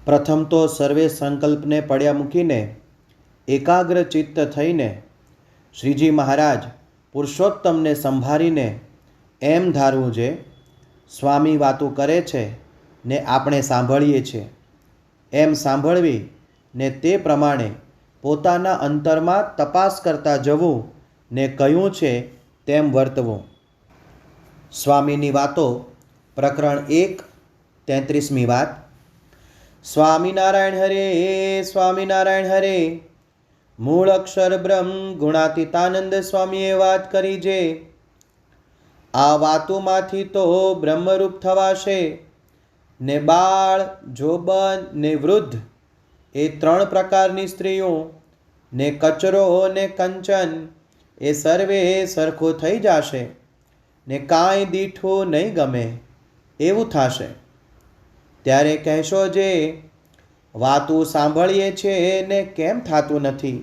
પ્રથમ તો સર્વે સંકલ્પને પડ્યા મૂકીને એકાગ્ર ચિત્ત થઈને શ્રીજી મહારાજ પુરુષોત્તમને સંભાળીને એમ ધારવું છે, સ્વામી વાતો કરે છે ને આપણે સાંભળીએ છીએ એમ સાંભળવી ને તે પ્રમાણે પોતાના અંતરમાં તપાસ કરતા જવું ને કયું છે તેમ વર્તવું. સ્વામીની વાતો પ્રકરણ 1:33મી વાત. સ્વામિનારાયણ હરે, સ્વામિનારાયણ હરે. મૂળ અક્ષર બ્રહ્મ ગુણાતીતાનંદ સ્વામીએ વાત કરી છે. આ વાતોમાંથી તો બ્રહ્મરૂપ થવાશે ને બાળ, જોબન ને વૃદ્ધ એ 3 પ્રકારની સ્ત્રીઓ ને કચરો ને કંચન એ સર્વે સરખો થઈ જશે ને કાંઈ દીઠું નહીં ગમે એવું થશે. ત્યારે કહેશો જે વાતું સાંભળીએ છીએ ને કેમ થતું નથી?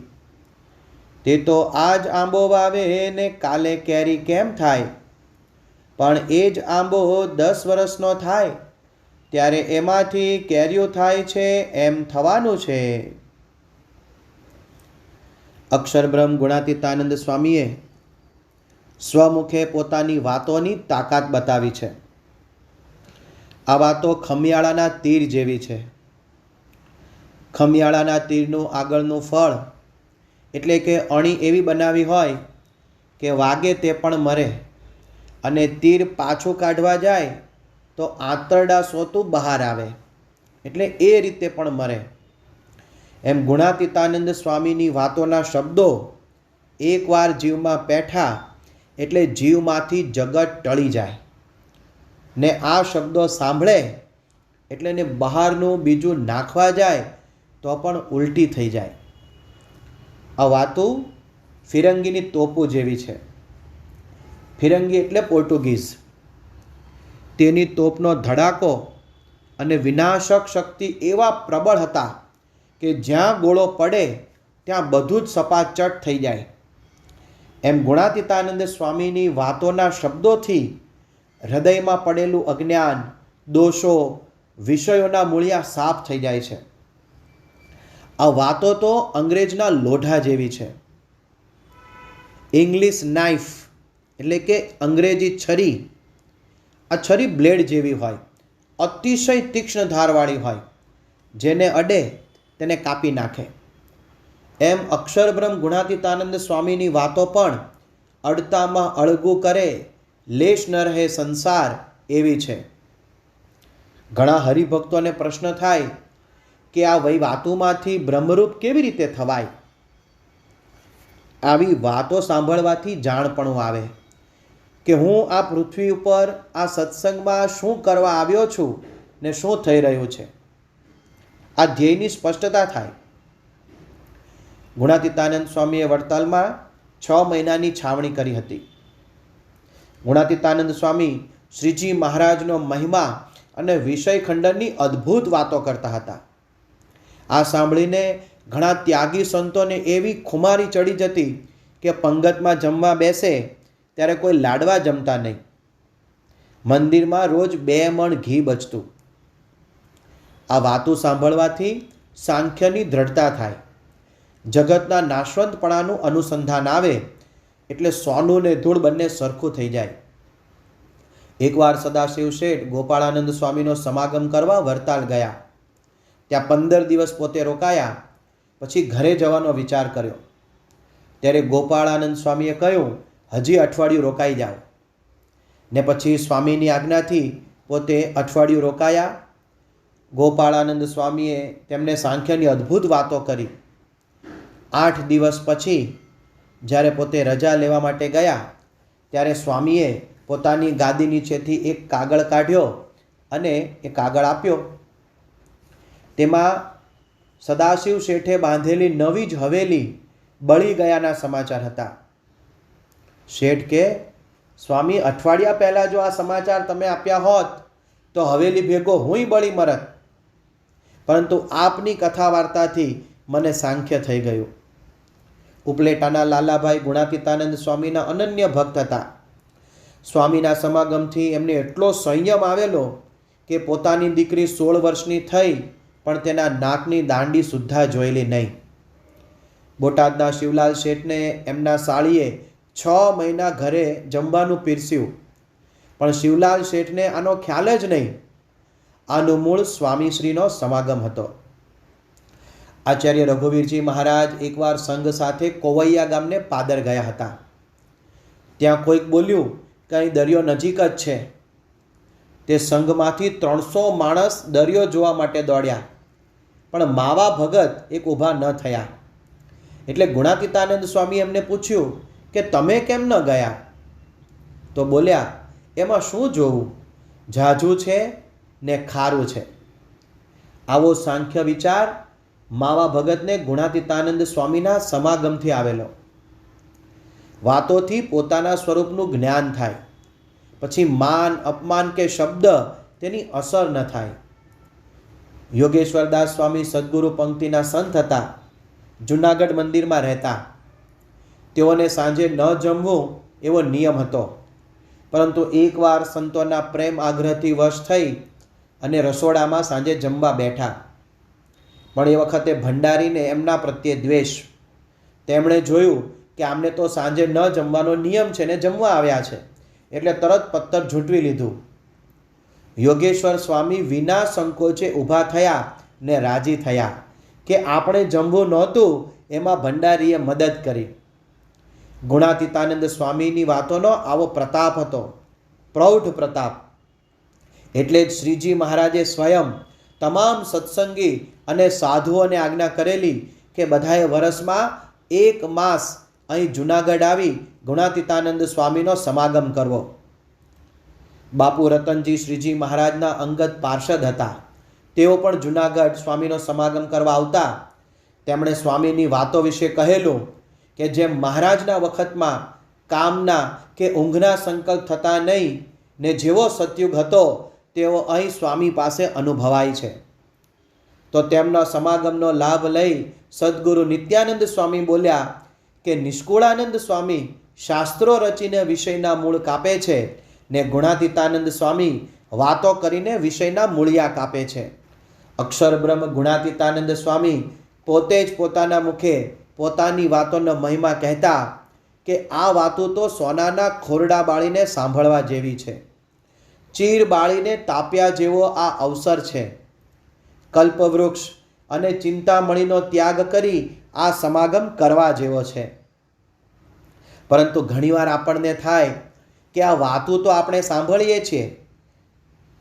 તે તો આજ આંબો વાવે ને કાલે કેરી કેમ થાય? પણ એ જ આંબો 10 વર્ષનો થાય ત્યારે એમાંથી કેરીઓ થાય છે એમ થવાનું છે. અક્ષરબ્રહ્મ ગુણાતીતાનંદ સ્વામીએ સ્વમુખે પોતાની વાતોની તાકાત બતાવી છે. આ વાતો ખમિયાળાના તીર જેવી છે. ખમિયાળાના તીરનું આગળનું ફળ એટલે કે અણી એવી બનાવી હોય કે વાગે તે પણ મરે અને તીર પાછું કાઢવા જાય તો આંતરડા સોતું બહાર આવે એટલે એ રીતે પણ મરે. એમ ગુણાતીતાનંદ સ્વામીની વાતોના શબ્દો એકવાર જીવમાં પેઠા એટલે જીવમાંથી જગત ટળી જાય ને આ શબ્દો સાંભળે એટલે ને બહારનું બીજું નાખવા જાય તો પણ ઉલટી થઈ જાય. આ વાતો ફિરંગીની તોપો જેવી છે. ફિરંગી એટલે પોર્ટુગીઝ. તેની તોપનો ધડાકો અને વિનાશક શક્તિ એવા પ્રબળ હતા કે જ્યાં ગોળો પડે ત્યાં બધું જ સપાચટ થઈ જાય. એમ ગુણાતીતાનંદ સ્વામીની વાતોના શબ્દોથી હૃદયમાં પડેલું અજ્ઞાન, દોષો, વિષયોના મૂળિયા સાફ થઈ જાય છે. આ વાતો તો અંગ્રેજના લોઢા જેવી છે. ઇંગ્લિશ નાઇફ એટલે કે અંગ્રેજી છરી. આ છરી બ્લેડ જેવી હોય, અતિશય તીક્ષ્ણ ધારવાળી હોય, જેને અડે તેને કાપી નાખે. એમ અક્ષરબ્રહ્મ ગુણાતીતાનંદ સ્વામીની વાતો પણ અડતામાં અળગું કરે, લેશ ન રહે સંસાર એવી છે. ઘણા હરિભક્તોને પ્રશ્ન થાય કે આ વહી વાતોમાંથી બ્રહ્મરૂપ કેવી રીતે થવાય? આવી વાતો સાંભળવાથી જાણપણું આવે કે હું આ પૃથ્વી ઉપર આ સત્સંગમાં શું કરવા આવ્યો છું ને શું થઈ રહ્યું છે. આ ધ્યેયની સ્પષ્ટતા થાય. ગુણાતીતાનંદ સ્વામીએ વડતાલમાં 6 મહિનાની છાવણી કરી હતી. ગુણાતીતાનંદ સ્વામી શ્રીજી મહારાજનો મહિમા અને વિષય ખંડનની અદ્ભુત વાતો કરતા હતા. આ સાંભળીને ઘણા ત્યાગી સંતોને એવી ખુમારી ચડી જતી કે પંગતમાં જમવા બેસે ત્યારે કોઈ લાડવા જમતા નહીં. મંદિરમાં રોજ 2 મણ ઘી બચતું. આ વાતો સાંભળવાથી સાંખ્યની દ્રઢતા થાય, જગતના નાશવંતપણાનું અનુસંધાન આવે એટલે સોનું ને ધૂળ બંને સરખું થઈ જાય. એકવાર સદાશિવ શેઠ ગોપાળાનંદ સ્વામીનો સમાગમ કરવા વરતાલ ગયા. ત્યાં 15 દિવસ પોતે રોકાયા. પછી ઘરે જવાનો વિચાર કર્યો. ત્યારે ગોપાળાનંદ સ્વામીએ કહ્યું, હજી અઠવાડિયું રોકાઈ જાઓ. ને પછી સ્વામીની આજ્ઞાથી પોતે અઠવાડિયું રોકાયા. ગોપાળાનંદ સ્વામીએ તેમને સાંખ્યની અદ્ભુત વાતો કરી. 8 દિવસ પછી જ્યારે પોતે રજા લેવા માટે ગયા ત્યારે સ્વામીએ પોતાની ગાદી નીચેથી એક કાગળ કાઢ્યો અને એ કાગળ આપ્યો. તેમાં સદાશિવ શેઠે બાંધેલી નવી જ હવેલી બળી ગયાના સમાચાર હતા. શેઠ કે, સ્વામી, અઠવાડિયા પહેલાં જો આ સમાચાર તમે આપ્યા હોત તો હવેલી ભેગો હુંય બળી મરત. પરંતુ આપની કથા વાર્તાથી મને સાંખ્ય થઈ ગયું. ઉપલેટાના લાલાભાઈ ગુણાતીતાનંદ સ્વામીના અનન્ય ભક્ત હતા. સ્વામીના સમાગમથી એમને એટલો સંયમ આવેલો કે પોતાની દીકરી 16 વર્ષની થઈ પણ તેના નાકની દાંડી સુદ્ધા જોયેલી નહીં. બોટાદના શિવલાલ શેઠને એમના સાળીએ 6 મહિના ઘરે જમવાનું પીરસ્યું, પણ શિવલાલ શેઠને આનો ખ્યાલ જ નહીં. આનું મૂળ સ્વામીશ્રીનો સમાગમ હતો. આચાર્ય રઘુવીરજી મહારાજ એકવાર સંઘ સાથે કોવૈયા ગામને પાદર ગયા હતા. ત્યાં કોઈક બોલ્યું કે અહીં દરિયો નજીક જ છે. તે સંઘમાંથી 300 માણસ દરિયો જોવા માટે દોડ્યા, પણ માવા ભગત એક ઊભા ન થયા. એટલે ગુણાતીતાનંદ સ્વામી એમને પૂછ્યું કે તમે કેમ ન ગયા? તો બોલ્યા, એમાં શું જોવું, ઝાઝું છે ને ખારું છે. આવો સાંખ્ય વિચાર માવા ભગતને ગુણાતીતાનંદ સ્વામીના સમાગમથી આવેલો. વાતોથી પોતાના સ્વરૂપનું જ્ઞાન થાય, પછી માન અપમાન કે શબ્દ તેની અસર ન થાય. યોગેશ્વરદાસ સ્વામી સદગુરુ પંક્તિના સંત હતા. જૂનાગઢ મંદિરમાં રહેતા. તેઓને સાંજે ન જમવું એવો નિયમ હતો, પરંતુ એકવાર સંતોના પ્રેમ આગ્રહથી વશ થઈ અને રસોડામાં સાંજે જમવા બેઠા. પણ એ વખતે ભંડારીને એમના પ્રત્યે દ્વેષ. તેમણે જોયું કે આમને તો સાંજે ન જમવાનો નિયમ છે ને જમવા આવ્યા છે, એટલે તરત પત્તર ઝૂંટવી લીધું. યોગેશ્વર સ્વામી વિના સંકોચે ઊભા થયા ને રાજી થયા કે આપણે જમવું નહોતું એમાં ભંડારીએ મદદ કરી. ગુણાતીતાનંદ સ્વામીની વાતોનો આવો પ્રતાપ હતો, પ્રૌઢ પ્રતાપ. એટલે જ શ્રીજી મહારાજે સ્વયં તમામ સત્સંગી અને સાધુઓને આજ્ઞા કરેલી કે બધાએ વર્ષમાં 1 માસ અહીં જૂનાગઢ આવી ગુણાતીતાનંદ સ્વામીનો સમાગમ કરવો. બાપુ રતનજી શ્રીજી મહારાજના અંગત પાર્ષદ હતા. તેઓ પણ જૂનાગઢ સ્વામીનો સમાગમ કરવા આવતા. તેમણે સ્વામીની વાતો વિશે કહેલું કે જેમ મહારાજના વખતમાં કામના કે ઊંઘના સંકલ્પ થતા નહીં ને જેવો સતયુગ હતો તેવો અહીં સ્વામી પાસે અનુભવાય છે. તો તેમના સમાગમનો લાભ લઈ સદગુરુ નિત્યાનંદ સ્વામી બોલ્યા કે નિષ્કુળાનંદ સ્વામી શાસ્ત્રો રચીને વિષયના મૂળ કાપે છે ને ગુણાતીતાનંદ સ્વામી વાતો કરીને વિષયના મૂળિયા કાપે છે. અક્ષર બ્રહ્મ ગુણાતીતાનંદ સ્વામી પોતે જ પોતાના મુખે પોતાની વાતોનો મહિમા કહેતા કે આ વાતો તો સોનાના ખોરડા બાળીને સાંભળવા જેવી છે. ચીર બાળીને તાપ્યા જેવો આ અવસર છે. કલ્પવૃક્ષ અને ચિંતામણીનો ત્યાગ કરી આ સમાગમ કરવા જેવો છે. પરંતુ ઘણીવાર આપણને થાય કે આ વાતો તો આપણે સાંભળીએ છીએ,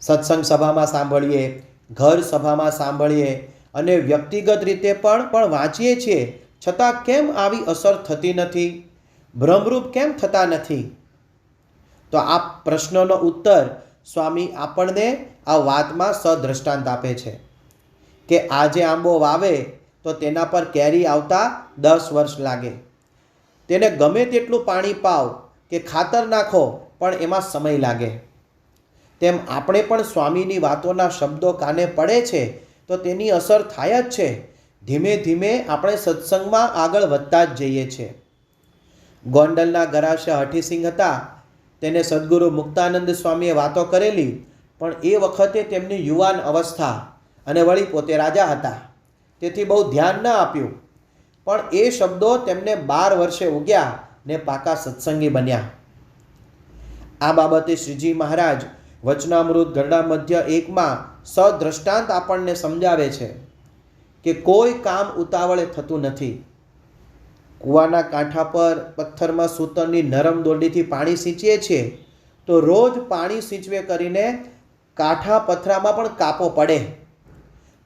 સત્સંગ સભામાં સાંભળીએ, ઘર સભામાં સાંભળીએ અને વ્યક્તિગત રીતે પણ વાંચીએ છીએ, છતાં કેમ આવી અસર થતી નથી, ભ્રમરૂપ કેમ થતા નથી? તો આ પ્રશ્નનો ઉત્તર સ્વામી આપણને આ વાતમાં સદ્રષ્ટાંત આપે છે કે આજે આંબો વાવે તો તેના પર કેરી આવતા 10 વર્ષ લાગે. તેને ગમે તેટલું પાણી પાવ કે ખાતર નાખો પણ એમાં સમય લાગે. તેમ આપણે પણ સ્વામીની વાતોના શબ્દો કાને પડે છે તો તેની અસર થાય જ છે. ધીમે ધીમે આપણે સત્સંગમાં આગળ વધતા જ જઈએ છીએ. ગોંડલના ગરાશા હઠીસિંહ હતા. તેને સદગુરુ મુક્તાનંદ સ્વામીએ વાતો કરેલી, પણ એ વખતે તેમની યુવાન અવસ્થા અને વળી પોતે રાજા હતા, તેથી બહુ ધ્યાન ન આપ્યું. પણ એ શબ્દો તેમને 12 વર્ષે ઉગ્યા ને પાકા સત્સંગી બન્યા. આ બાબતે શ્રીજી મહારાજ વચનામૃત ગરડા મધ્ય 1માં સદ્રષ્ટાંત આપણને સમજાવે છે કે કોઈ કામ ઉતાવળે થતું નથી. કૂવાના કાંઠા પર પથ્થરમાં સૂતરની નરમ દોરડીથી પાણી સિંચીએ છીએ તો રોજ પાણી સિંચવે કરીને કાંઠા પથરામાં પણ કાપો પડે,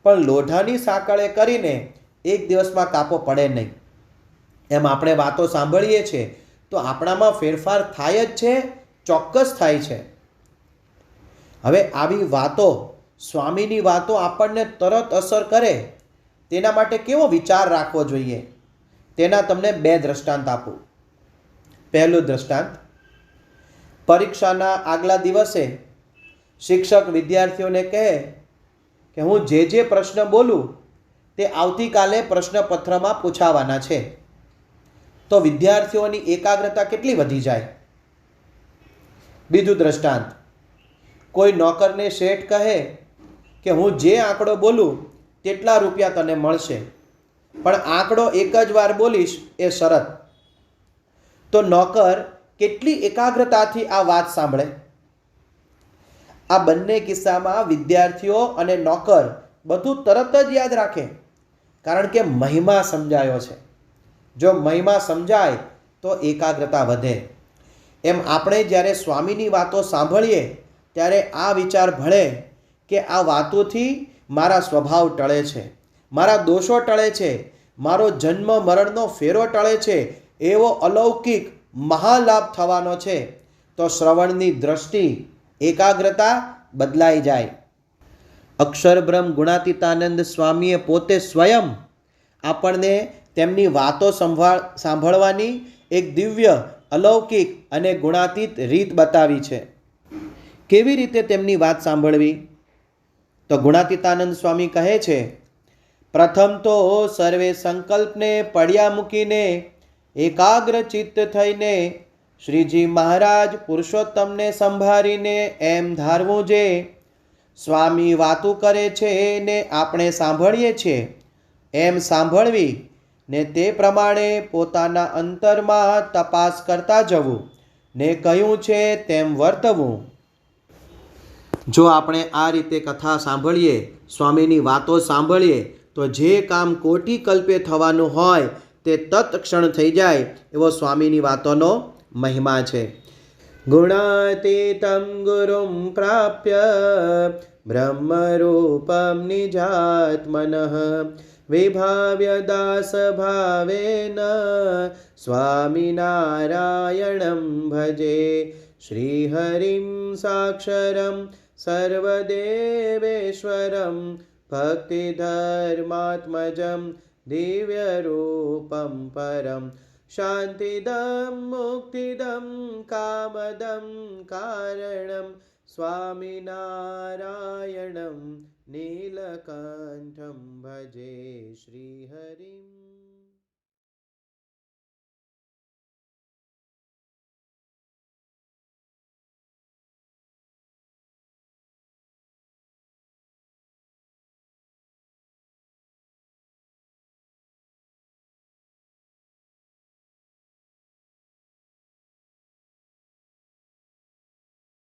પણ લોઢાની સાંકળે કરીને એક દિવસમાં કાપો પડે નહીં. એમ આપણે વાતો સાંભળીએ છીએ તો આપણામાં ફેરફાર થાય જ છે, ચોક્કસ થાય છે. હવે આવી વાતો, સ્વામીની વાતો આપણને તરત અસર કરે તેના માટે કેવો વિચાર રાખવો જોઈએ, તેના તમને 2 દ્રષ્ટાંત આપું. પહેલું દ્રષ્ટાંત, પરીક્ષાના આગલા દિવસે શિક્ષક વિદ્યાર્થીઓને કહે કે હું જે પ્રશ્ન બોલું તે આવતીકાલે પ્રશ્નપત્રમાં પૂછાવાના છે. તો વિદ્યાર્થીઓની એકાગ્રતા કેટલી વધી જાય. બીજું દ્રષ્ટાંત, કોઈ નોકરને શેઠ કહે કે હું જે આંકડો બોલું તેટલા રૂપિયા તને મળશે, પણ આંકડો એક જ વાર બોલીશ એ શરત. તો નોકર કેટલી એકાગ્રતાથી આ વાત સાંભળે. આ બંને કિસ્સામાં વિદ્યાર્થીઓ અને નોકર બધું તરત જ યાદ રાખે, કારણ કે મહિમા સમજાયો છે. જો મહિમા સમજાય તો એકાગ્રતા વધે. એમ આપણે જ્યારે સ્વામીની વાતો સાંભળીએ ત્યારે આ વિચાર ભળે કે આ વાતોથી મારા સ્વભાવ ટળે છે, મારા દોષો ટળે છે, મારો જન્મ મરણનો ફેરો ટળે છે, એવો અલૌકિક મહાલાભ થવાનો છે. તો શ્રવણની દ્રષ્ટિ, એકાગ્રતા બદલાઈ જાય. અક્ષરબ્રહ્મ ગુણાતીતાનંદ સ્વામીએ પોતે સ્વયં આપણને તેમની વાતો સાંભળવાની એક દિવ્ય, અલૌકિક અને ગુણાતીત રીત બતાવી છે. કેવી રીતે તેમની વાત સાંભળવી? તો ગુણાતીતાનંદ સ્વામી કહે છે, પ્રથમ તો સર્વે સંકલ્પને પડ્યા મૂકીને એકાગ્ર ચિત્ત થઈને શ્રીજી મહારાજ પુરુષોત્તમને સંભાળીને એમ ધારવું જે સ્વામી વાતું કરે છે ને આપણે સાંભળીએ છીએ એમ સાંભળવી ને તે પ્રમાણે પોતાના અંતરમાં તપાસ કરતા જવું ને કહ્યું છે તેમ વર્તવું. જો આપણે આ રીતે કથા સાંભળીએ, સ્વામીની વાતો સાંભળીએ, તો જે કામ કોટી કલ્પે થવાનું હોય તે તત્ક્ષણ થઈ જાય એવો સ્વામીની વાતોનો મહિમા છે. ગુણાતીતમ ગુરુમ પ્રાપ્ય બ્રહ્મરૂપમ નિજાત્મનઃ વિભાવ્ય દાસ ભાવેન સ્વામિનારાયણં ભજે શ્રીહરિમ સાક્ષરમ સર્વદેવેશ્વરમ ભક્તિધર્માત્મજં દિવ્યરૂપમ પરમ શાંતિદમ મુક્તિદમ કામદમ કારણમ સ્વામિનારાયણં નીલકંઠં ભજે શ્રીહરિમ.